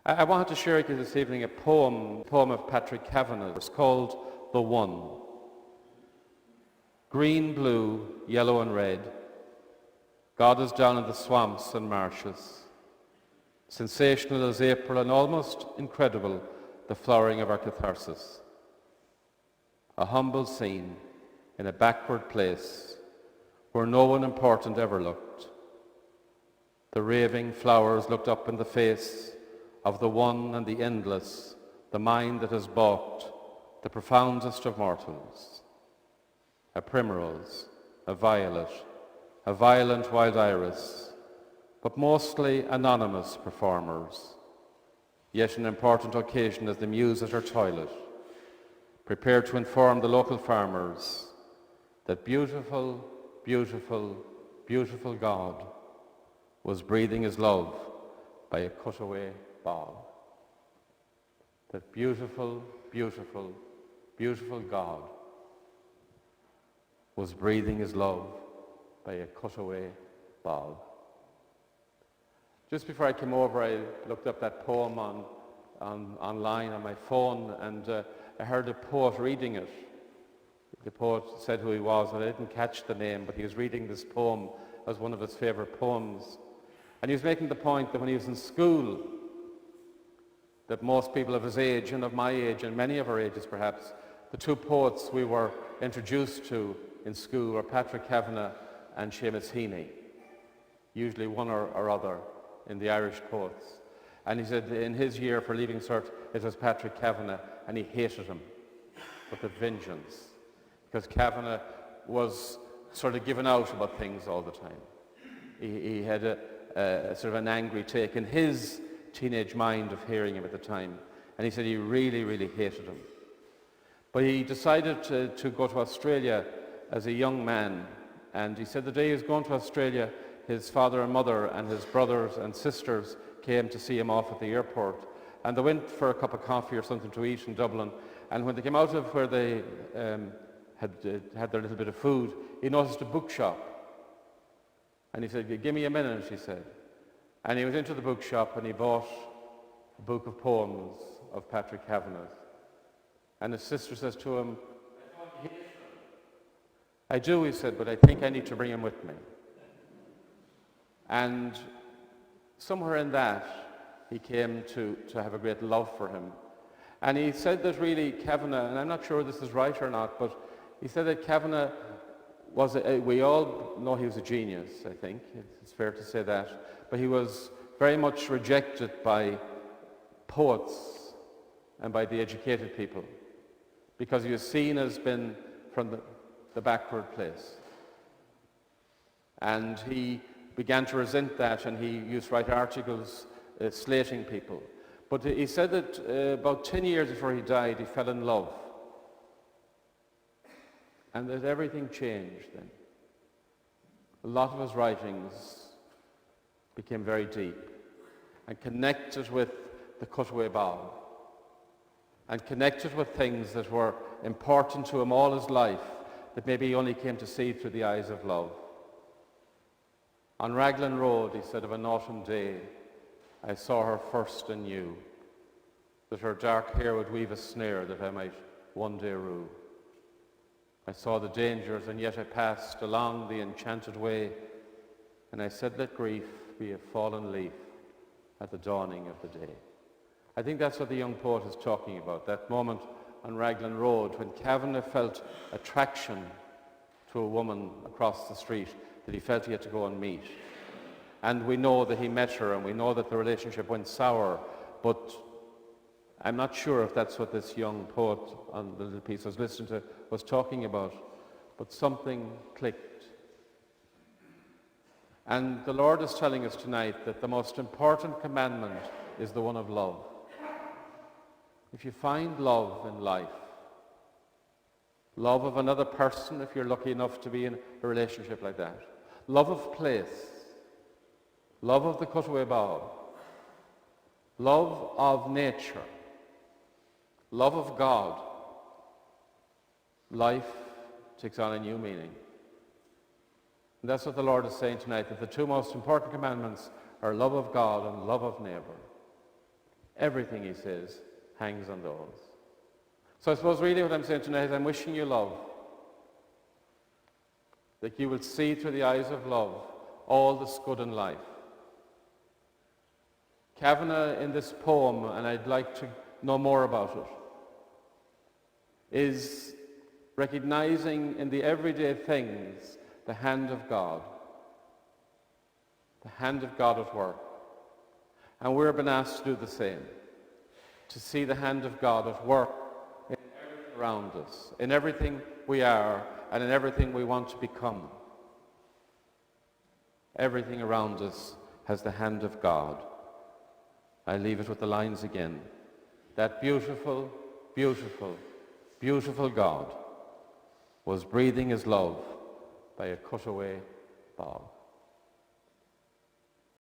I wanted to share with you this evening a poem of Patrick Kavanagh. It's called The One. Green, blue, yellow and red, God is down in the swamps and marshes. Sensational as April and almost incredible, the flowering of our catharsis. A humble scene in a backward place where no one important ever looked. The raving flowers looked up in the face of the one and the endless, the mind that has balked the profoundest of mortals. A primrose, a violet, a violent wild iris, but mostly anonymous performers. Yet an important occasion as the muse at her toilet, prepared to inform the local farmers that beautiful, beautiful, beautiful God was breathing his love by a cutaway bog. That beautiful, beautiful, beautiful God was breathing his love by a cutaway bog. Just before I came over, I looked up that poem online on my phone, and I heard a poet reading it. The poet said who he was, and I didn't catch the name, but he was reading this poem as one of his favourite poems. And he was making the point that when he was in school, that most people of his age and of my age and many of our ages perhaps, the two poets we were introduced to in school were Patrick Kavanagh and Seamus Heaney, usually one or other in the Irish poets. And he said in his year for leaving cert, it was Patrick Kavanagh, and he hated him with a vengeance, because Kavanagh was sort of given out about things all the time. He had a sort of an angry take in his teenage mind of hearing him at the time, and he said he really, really hated him. But he decided to go to Australia as a young man, and he said the day he was going to Australia, his father and mother and his brothers and sisters came to see him off at the airport, and they went for a cup of coffee or something to eat in Dublin, and when they came out of where they had their little bit of food, he noticed a bookshop, and he said, "Give me a minute," he said. And he went into the bookshop and he bought a book of poems of Patrick Kavanagh. And his sister says to him, "I do," he said, "but I think I need to bring him with me." And somewhere in that, he came to have a great love for him. And he said that really Kavanagh, and I'm not sure this is right or not, but he said that Kavanagh was, we all know he was a genius, I think, it's fair to say that, but he was very much rejected by poets and by the educated people, because he was seen as being from the backward place. And he began to resent that, and he used to write articles slating people. But he said that about 10 years before he died, he fell in love. And that everything changed then. A lot of his writings became very deep and connected with the cutaway bog, and connected with things that were important to him all his life, that maybe he only came to see through the eyes of love. On Raglan Road, he said, of an autumn day, I saw her first and knew that her dark hair would weave a snare that I might one day rue. I saw the dangers, and yet I passed along the enchanted way, and I said, let grief be a fallen leaf at the dawning of the day. I think that's what the young poet is talking about, that moment on Raglan Road when Kavanagh felt attraction to a woman across the street that he felt he had to go and meet. And we know that he met her, and we know that the relationship went sour, but I'm not sure if that's what this young poet on the little piece I was listening to was talking about, but something clicked. And the Lord is telling us tonight that the most important commandment is the one of love. If you find love in life, love of another person, if you're lucky enough to be in a relationship like that, love of place, love of the cutaway bough, love of nature, love of God, life takes on a new meaning. And that's what the Lord is saying tonight, that the two most important commandments are love of God and love of neighbour. Everything, he says, hangs on those. So I suppose really what I'm saying tonight is I'm wishing you love. That you will see through the eyes of love all that's good in life. Kavanagh in this poem, and I'd like to know more about it, is recognizing in the everyday things the hand of God. The hand of God at work. And we're been asked to do the same. To see the hand of God at work in everything around us, in everything we are, and in everything we want to become. Everything around us has the hand of God. I leave it with the lines again. That beautiful, beautiful, beautiful God was breathing his love by a cutaway bog.